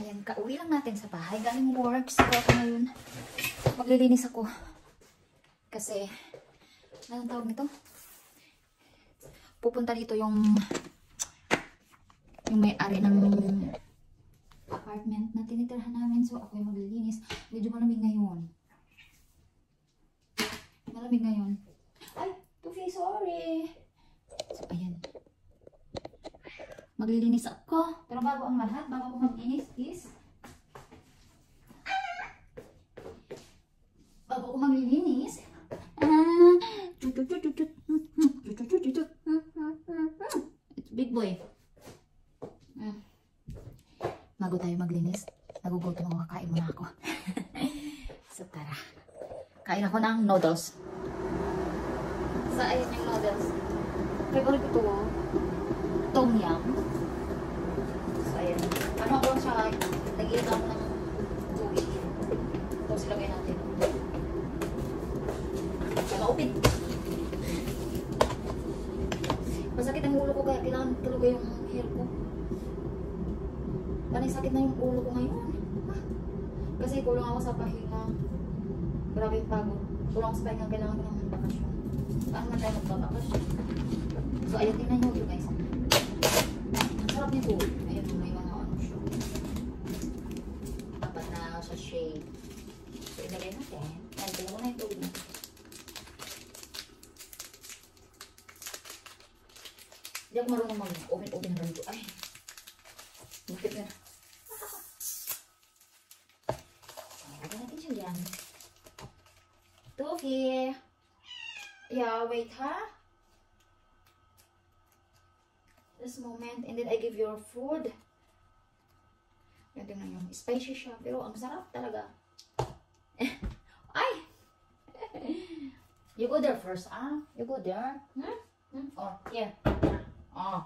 ayan, kauwi lang natin sa bahay. Galing work. So, ako ngayon, maglilinis ako. Kasi, anong tawag nito? Pupunta dito yung may-ari ng apartment na tinitirhan namin. So, ako yung maglilinis. Medyo malamig ngayon. Malamig ngayon. Ay, Tufi, sorry. So, ayan. Maglilinis ako. Pero bago ang lahat, bago ako maglinis is bago ako maglilinis it's big boy. Bago tayo maglinis, nagugutom ako, kakain muna ako. So tara, kain ako ng noodles. So ayun yung noodles. Favorite ko to, tom yum. So ayan, ano ako siya, nag-iit ako ng tubig. Tapos ilagay natin. Kaya maupit. Masakit ang ulo ko kaya kailangan talaga yung hair ko. Panay sakit na yung ulo ko ngayon. Kasi kulang ako sa pahinga. Grabe yung pagod. Kulang ako sa pahinga, kailangan ko ng bakasyon. Saan man tayo magbabakasyon? So ayan, tingnan nyo ito guys. Ang sarap nito. Ayan, may mga ano siya. Dapat na sa shade. So ilagay natin. Ayan, tingnan mo na yung tubig natin. Hindi ako marunong mag-open-open na ganito. Ay, bukit na. Lagyan natin siya dyan. Tufi! Yeah, wait ha? This moment, and then I give your food. Yan, tingnan nyo. Spicy siya, pero ang sarap talaga. Ay! You go there first, ah? You go there? Oh, yeah. Oh.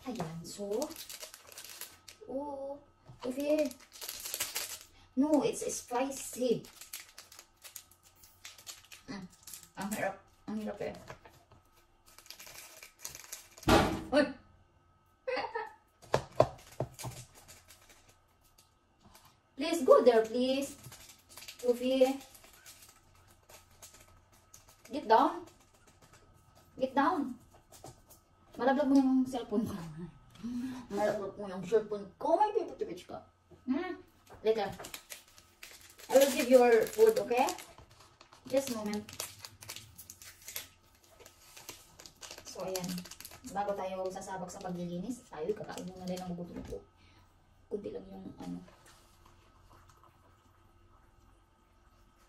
Ayan, so. Oh, Tufi. No, it's spicy. Ang hirap. Ang hirap eh. Uy! Please, go there, please. Tufi. Get down. Get down. Malaglag mo yung cellphone ko. Malaglag mo yung cellphone ko. May pipit-pipit ka. Later. I will give your food, okay? Just a moment. So, ayan. Bago tayo sasabak sa paglilinis, tayo kakain muna din ang gutom ko. Kunti lang yung ano.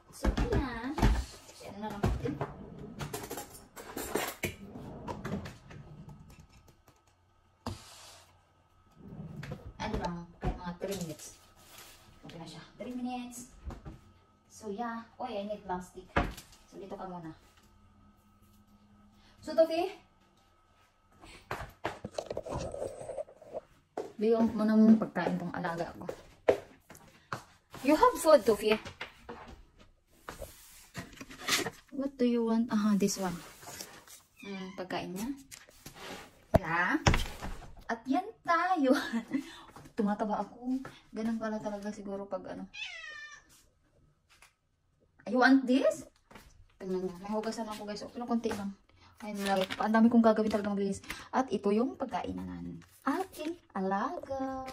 So, ayan. Ayan na lang natin. Ano lang, kahit mga 3 minutes. Okay na siya. 3 minutes. So, yeah. Oh, I need plastic. So, dito ka muna. So, Tufi? Bigyan mo ng pagkain tong alaga ko. You have food, Tufi. What do you want? Aha, this one. Pagkain niya. Yeah. At yan tayo. Tumataba ako. Ganun pala talaga siguro pag ano. You want this? Tingnan nyo. May hugasan ako guys. Okay lang, konti lang. Ayun lagi. Ang dami kong gagawin talaga maglinis. At ito yung pagkainan. Aking alaga.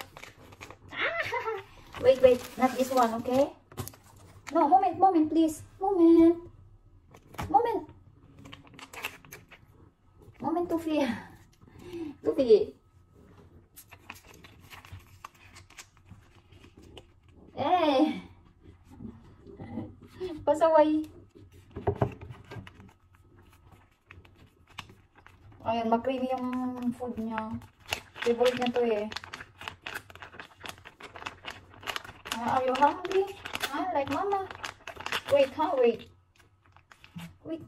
Wait, wait. Not this one, okay? No, moment, please. Moment, Tufi. Tufi. Pasaway. Ayan, mag-creamy yung food niya. Favorite niya to eh. Are you hungry? Like mama? Wait, wait. Wait.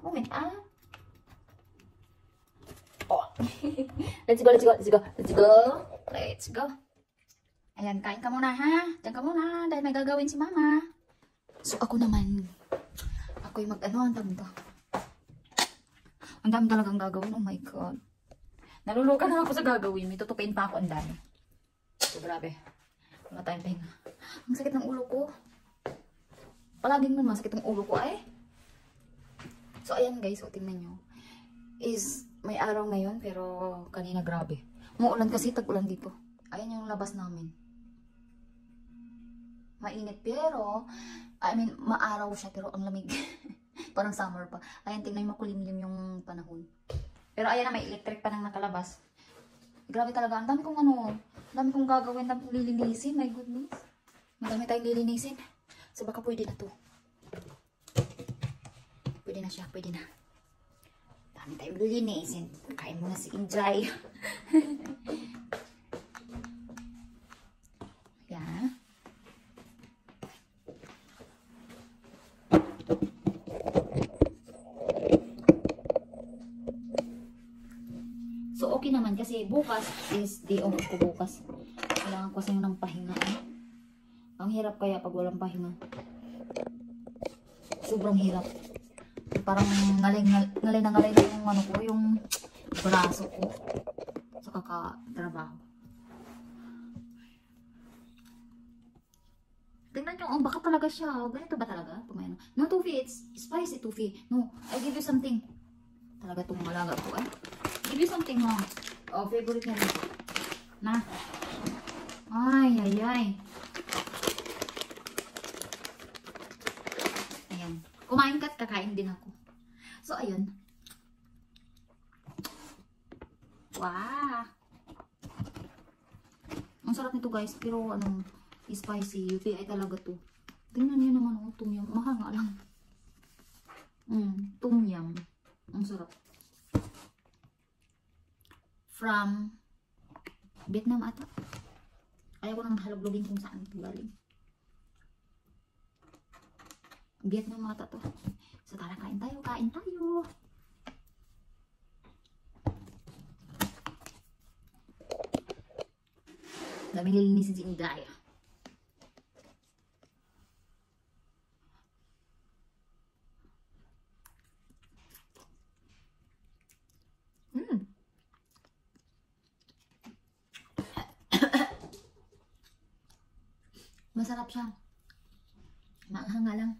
Moment, Oh. Let's go. Ayan, kain ka muna ha. Diyan ka muna dahil may gagawin si mama. So ako naman, ako yung mag-ano, ang dami to. Ang dami talagang gagawin. Oh my God. Naluluka na ako sa gagawin. May tutupain pa ako ang dami. So, grabe. Wala tayong pahinga. Ang sakit ng ulo ko. Palaging naman masakit ang ulo ko ay. So, ayan guys. So, tingnan nyo. May araw ngayon, pero kanina grabe. Umuulan kasi, tag-ulan dito. Ayan yung labas namin. Mainit, pero, maaraw siya, pero ang lamig. Parang summer pa. Ayan, tingnan yung makulimlim yung panahon. Pero ayan na, may electric pa nang nakalabas. Grabe talaga. Ang dami kong gagawin, ang dami kong lilinisin. My goodness. Madami tayong lilinisin. So, baka pwede na to. Pwede na siya, pwede na. Dami tayong lilinisin. Kain mo na si Injay. Yan. So, okay naman kasi bukas is day off ko bukas. Kailangan ko kasi ng pahinga. Ang hirap kaya pag walang pahinga. Sobrang hirap. Parang ngalay na yung ano ko, yung braso ko sa kakatrabaho. Tingnan nyo, oh, baka talaga siya. Ganito ba talaga? Tumayan. No, Tufi, it's spicy, Tufi. No, I give you something. Talaga itong malaga ko, eh. Give you something, no? Oh, favorite niya dito. Na. Ay. Ayan. Kumain ka at kakain din ako. So, ayun. Wow! Ang sarap nito guys. Pero spicy. UTI talaga to. Tingnan nyo naman oh. Tom yum. Mahal nga lang. Tom yum. Ang sarap. From Vietnam ata. Ayaw ko nang halaglogin kung saan ito galing. Vietnam ata to. So tara, kain tayo. Dami nilinisin si Inday. Masarap siya. Maanghang nga lang.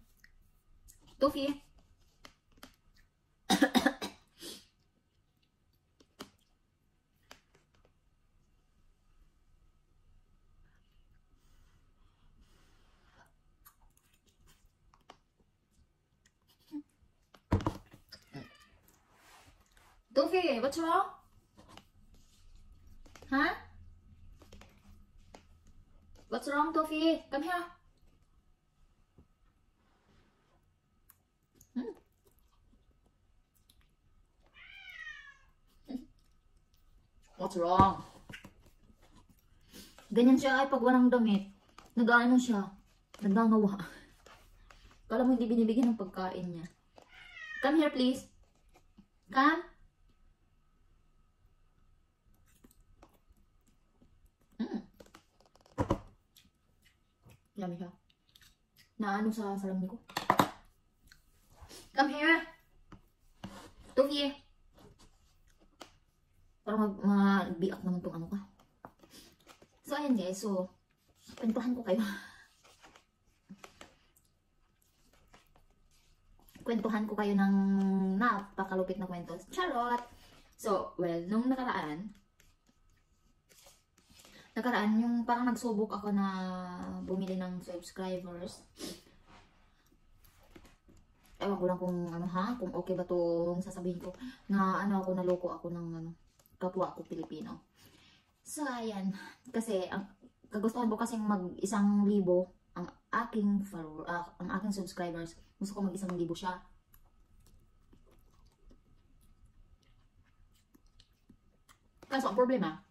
Tufi. Tufi, what's wrong? Huh? What's wrong, Tufi? Come here. What's wrong? Ganyan siya ay pag walang damit. Nag-ano siya. Nagngangawa. Kala mo hindi binibigyan ng pagkain niya. Come here, please. Come. Yummy siya. Naano sa salamin ko. Come here. Tufi. Parang mag-biak naman itong ano ka. So, ayan guys. So, kwentuhan ko kayo. Kwentuhan ko kayo ng napakalupit na kwento. Charot! So, well, nung nakaraan yung parang nagsubok ako na bumili ng subscribers. Ewan ko lang kung kung okay ba itong sasabihin ko na naloko ako ng kapwa ko Pilipino. So, ayan. Kasi, kagustuhan ko kasing mag 1,000 ang aking subscribers. Gusto ko mag 1,000 siya. Kaso, ang problema,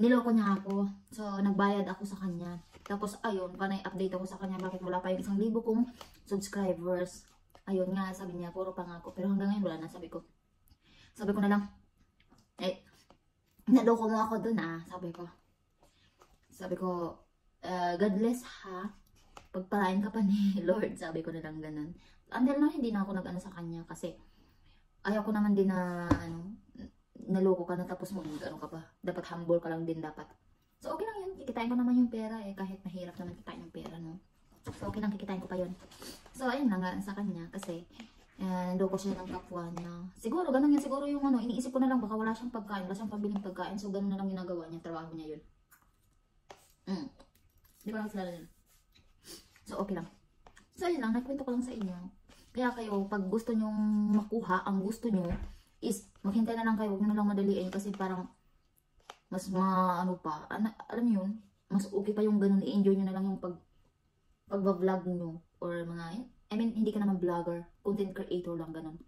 niloko niya ako. So, nagbayad ako sa kanya. Tapos, ayun, panay-update ako sa kanya bakit wala pa yung 1,000 kong subscribers. Ayun nga, sabi niya, puro pangako. Pero hanggang ngayon, wala na. Sabi ko na lang, naloko mo ako dun Sabi ko, God bless ha. Pagpalain ka pa ni Lord. Sabi ko na lang ganun. Until now, hindi na ako nag-ano sa kanya kasi ayaw ko naman din na naloko ka na tapos ano ka pa. Dapat humble ka lang din dapat. So, okay lang yun. Kikitain ko naman yung pera eh. Kahit mahirap naman kitain yung pera, no? So, okay lang, kikitain ko pa yun. So, ayun lang nga sa kanya. Kasi, nandoko siya ng kapwa na. Siguro, ganun yun. Siguro yung ano, iniisip ko na lang, baka wala siyang pagkain. Wala siyang pabiling pagkain. So, ganun na lang ginagawa niya. Trabaho niya yun. Di ko lang sila yun. So, okay lang. So, ayun lang. Nagkwento ko lang sa inyo. Kaya kayo, pag gusto nyong makuha, ang gusto nyo, is, maghintay na lang kayo. Huwag nyo na lang madaliin. Kasi parang, mas ano pa, alam mo yun, mas okay pa yung ganun, i-enjoy nyo na lang yung pag-vlog nyo, or mga, I mean, hindi ka naman vlogger, content creator lang, ganun.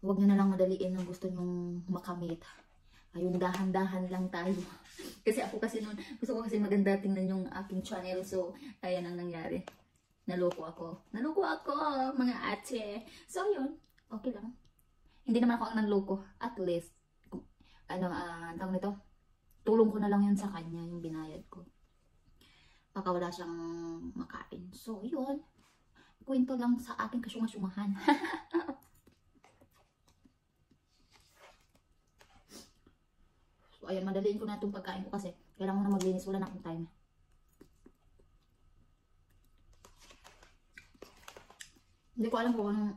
Huwag nyo na lang madaliin ang gusto nyong makamit. Ayun, dahan-dahan lang tayo. Kasi ako kasi noon, gusto ko kasi maganda tingnan yung aking channel, so, ayan ang nangyari. Naloko ako, mga ate. So, yun, okay lang. Hindi naman ako ang nanloko, at least, tawag nito, tulong ko na lang yun sa kanya, yung binayad ko. Baka wala siyang makain. So, yun. Kwento lang sa aking kasyunga-syungahan. So, ayan, madaliin ko na itong pagkain ko kasi kailangan ko na maglinis, wala na akong time. Hindi ko alam kung anong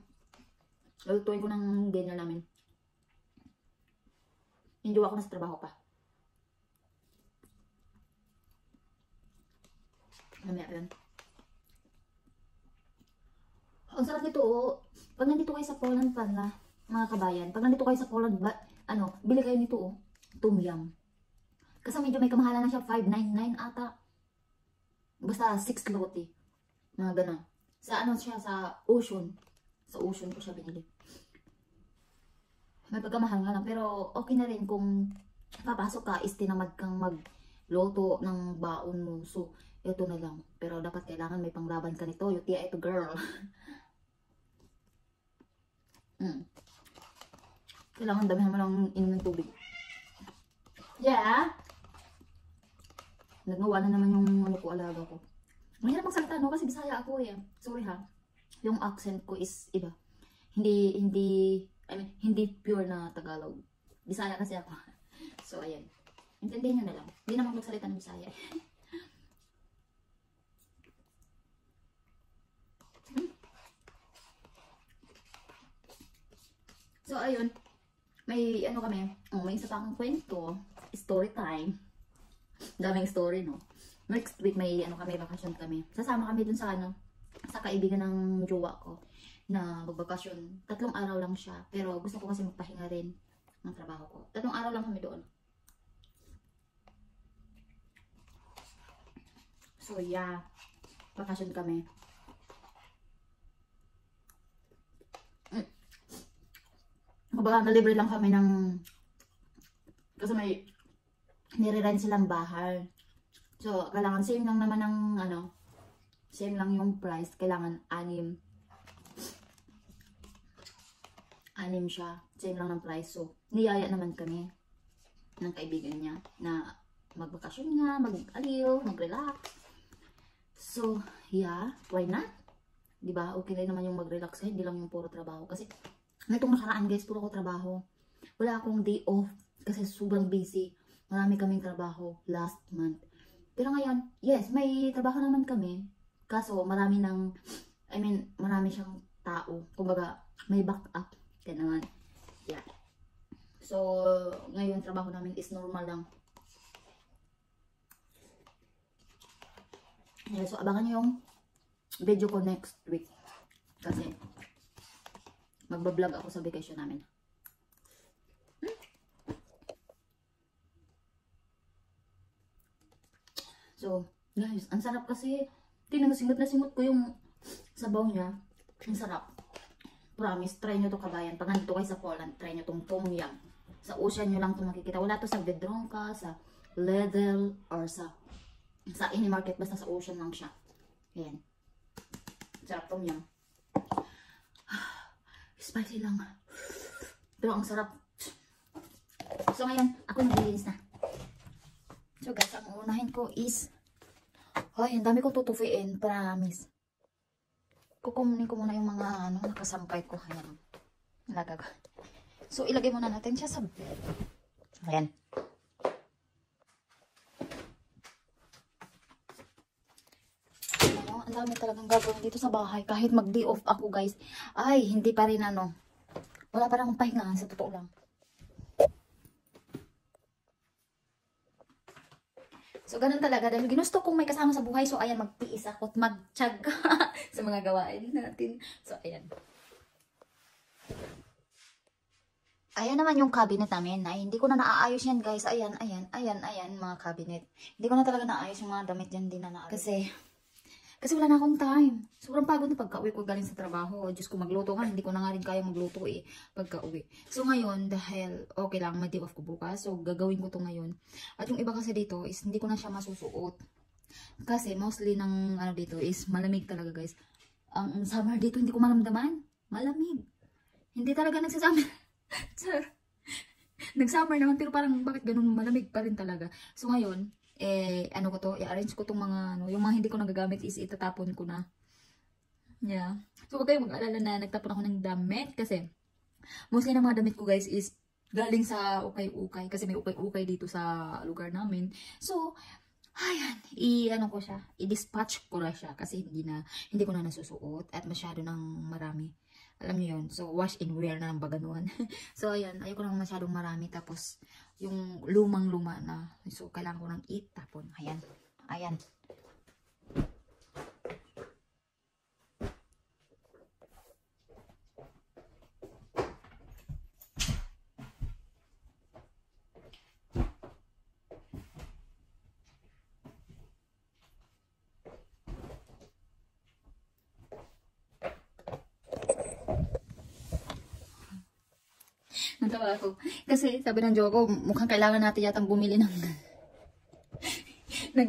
lutuin ko ng dinner namin. Enjoy ako na sa trabaho pa. Mamaya yan. Ang sarap nito, oh. Pag nandito kayo sa Poland pala, mga kabayan, pag nandito kayo sa Poland, bili kayo nito, oh. Tom Yum. Kasi medyo may kamahalan na siya, 5.99 ata. Basta 6 zloty. Mga ganun. Sa ano siya, sa Ocean. Sa Ocean ko siya binili. May pagkamahal nga lang, pero okay na rin kung papasok ka, is tinamad kang magloto ng baon mo. So, ito na lang. Pero dapat kailangan may panglaban ka nito. Yutia ito, girl. Kailangan damihan mo lang inom ng tubig. Yeah! Nagawa na naman yung ano ko, alaga ko. Mahirap magsalita, no? Kasi Bisaya ako eh. Sorry ha. Yung accent ko is iba. Hindi pure na Tagalog. Bisaya kasi ako. So, ayan. Intindihin nyo na lang. Hindi naman magsalita ng Bisaya. So, ayun. May ano kami. May isa pa akong kwento. Story time. Daming story, no? Next week may ano kami, vacation kami. Sasama kami dun sa sa kaibigan ng jowa ko na magbakasyon. 3 araw lang siya. Pero gusto ko kasi magpahinga rin ng trabaho ko. 3 araw lang kami doon. So yeah, bakasyon kami. Kumbaga, nalibre lang kami ng, kasi may nire-rent silang bahay. So, kailangan same lang naman ng same lang yung price. Kailangan 6 siya. Same lang ng price. So, niyaya naman kami ng kaibigan niya na magbakasyon nga, mag-aliw, mag-relax. So, yeah, why not? Diba? Okay rin naman yung mag-relax. Hindi lang yung puro trabaho. Kasi, nitong nakaraan guys, puro ko trabaho. Wala akong day off kasi sobrang busy. Marami kaming trabaho last month. Pero ngayon, yes, may trabaho naman kami. Kaso, marami siyang tao. Kumbaga, may backup. Kaya naman, yeah. So, ngayon, trabaho namin is normal lang. Yeah, so, abangan nyo yung video ko next week. Kasi, magbablog ako sa vacation namin. So, guys, ang sarap kasi. Tingnan mo, singot na singot ko yung sabaw niya. Ang sarap. Promise, try nyo to kabayan. Pag nandito kayo sa Poland, try nyo tong Tom Yum. Sa Ocean nyo lang ito makikita. Wala to sa Biedronka, sa Lidl, or sa any market. Basta sa Ocean lang siya. Ayan. Sarap Tom Yum. Spicy lang. Pero ang sarap. So ngayon, ako naglilinis na. So guys, ang unahin ko is, ay, ang dami ko tutufiin, promise. Kukunin ko muna yung mga nakasampay ko. Ayan. Ilagay ko. So ilagay muna natin siya sa bed. Ayan. dami talagang gagawin dito sa bahay. Kahit mag-day off ako guys, ay hindi pa rin ano. Wala pa rin akong pahinga sa totoo lang. So, ganun talaga. Dahil ginusto kong may kasama sa buhay. So, ayan, magtiis ako at magtyaga sa mga gawain natin. So, ayan. Ayan naman yung cabinet namin. Ay, hindi ko na naaayos yan, guys. Ayan, mga cabinet. Hindi ko na talaga naayos yung mga damit yan. Hindi na naayos. Kasi wala na akong time. Sobrang pagod na pagka-uwi ko galing sa trabaho. Diyos ko, magluto nga. Hindi ko na nga rin kaya magluto pagka-uwi. So ngayon, dahil okay lang, may day off ko bukas. So gagawin ko to ngayon. At yung iba kasi dito is hindi ko na siya masusuot. Kasi mostly ng ano dito is malamig talaga guys. Ang summer dito hindi ko maramdaman. Malamig. Hindi talaga nagsasummer. Nag-summer naman pero parang bakit ganun malamig pa rin talaga. So ngayon, ano ko to, i-arrange ko tong mga, ano, yung mga hindi ko nagagamit is itatapon ko na. Yeah. So, huwag kayong mag-alala na nagtapon ako ng damit kasi mostly ng mga damit ko guys is galing sa ukay-ukay kasi may ukay-ukay dito sa lugar namin. So, ayan, ano ko siya, i-dispatch ko na siya kasi hindi ko na nasusuot at masyado ng marami. Alam niyo yun. So, wash and wear na ng baganuan. So, ayan. Ayoko nang masyadong marami. Tapos, yung lumang-luma na. So, kailangan ko nang itapon. Ayan. Ayan. Natawa ako. Kasi sabi ng jowa ko, mukhang kailangan natin yatang bumili ng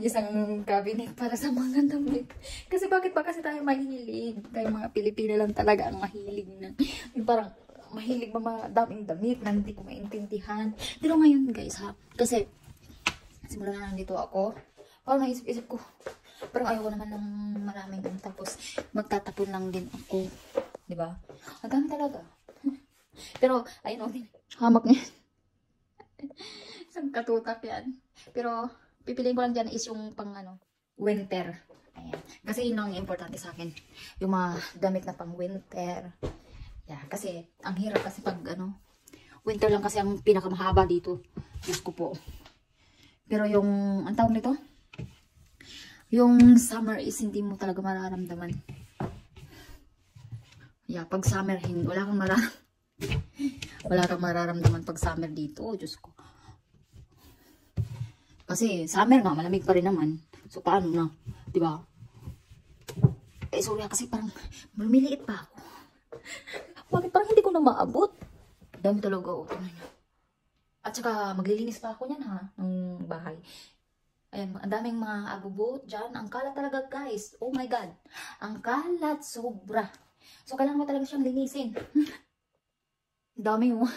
isang cabinet para sa mga damit. Kasi bakit ba kasi tayo mahilig? Tayo mga Pilipina lang talaga ang mahilig na. Yung parang mahilig daming damit na hindi ko maintindihan. Pero ngayon guys ha, kasi simula na nandito ako, parang naisip-isip ko, parang ayoko naman ng maraming tapos magtatapon lang din ako. Diba? Ang dami talaga. Pero, ayun o, hamak niya. Isang katutak yan. Pero, pipiliin ko lang dyan is yung pang winter. Ayan. Kasi yun ang importante sa akin. Yung mga damit na pang winter. Yeah, kasi, ang hirap kasi pag winter lang kasi ang pinakamahaba dito. Diyos ko po. Pero yung, ang tawag nito? Yung summer is hindi mo talaga mararamdaman. Yeah, pag summer, wala kang mararamdaman pag summer dito. Oh, Diyos ko. Kasi summer nga, malamig pa rin naman. So, paano na? Diba? Sorry kasi parang lumiliit pa ako. Bakit parang hindi ko na maabot? Dami talaga ako. At saka, maglilinis pa ako niyan ha, ng bahay. Ayan, ang daming mga abubot dyan. Ang kalat talaga guys. Oh my God. Ang kalat, sobra. So, kailangan mo talaga siyang linisin. Dami mo.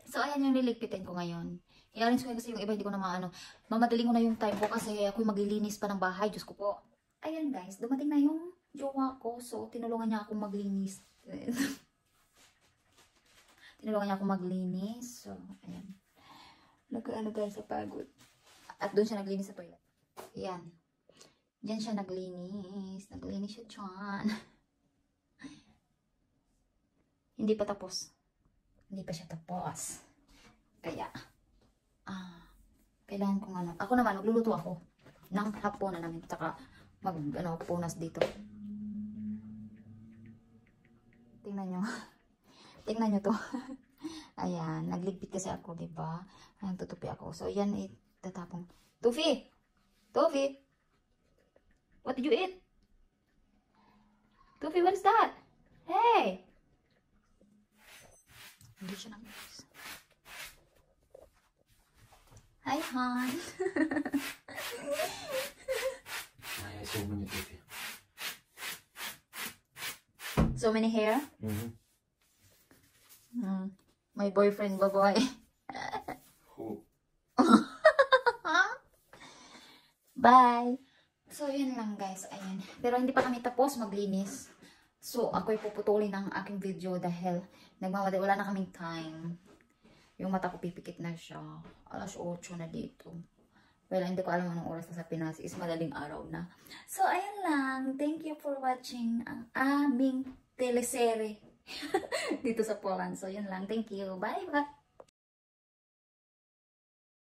So, ayan yung niligpitin ko ngayon. I-arrange ko kasi yung iba hindi ko na mamadaling ko na yung time ko kasi ako'y maglilinis pa ng bahay. Diyos ko po. Ayan guys, dumating na yung jowa ko. So, tinulungan niya akong maglinis. Tinulungan niya akong maglinis. So, ayan. Guys, sa pagod. At doon siya naglinis sa toilet. Ayan. Diyan siya naglinis. Naglinis siya dyan. Hindi pa tapos. Hindi pa siya tapos. Kaya, kailangan ko ako naman, magluluto ako ng hapunan namin. Tsaka, punas dito. Tingnan nyo. Tingnan nyo to. Ayan, nagligpit kasi ako, diba? Ayan, tutupi ako. So, yan, itatapong. Tufi! Tufi! What did you eat? Tufi, what is that? Hey! Hindi siya nag-guys. Hi, hon. So many people. So many hair? My boyfriend, baboy. Who? Bye! So, yun lang guys. Ayan. Pero hindi pa kami tapos maglinis. So, ako'y puputulin ng aking video dahil wala na kaming time. Yung mata ko pipikit na siya. Alas 8 na dito. Well, hindi ko alam anong oras na sa Pinas. Is madaling araw na. So, ayan lang. Thank you for watching ang aming teleserye dito sa Poland. So, yun lang. Thank you. Bye-bye.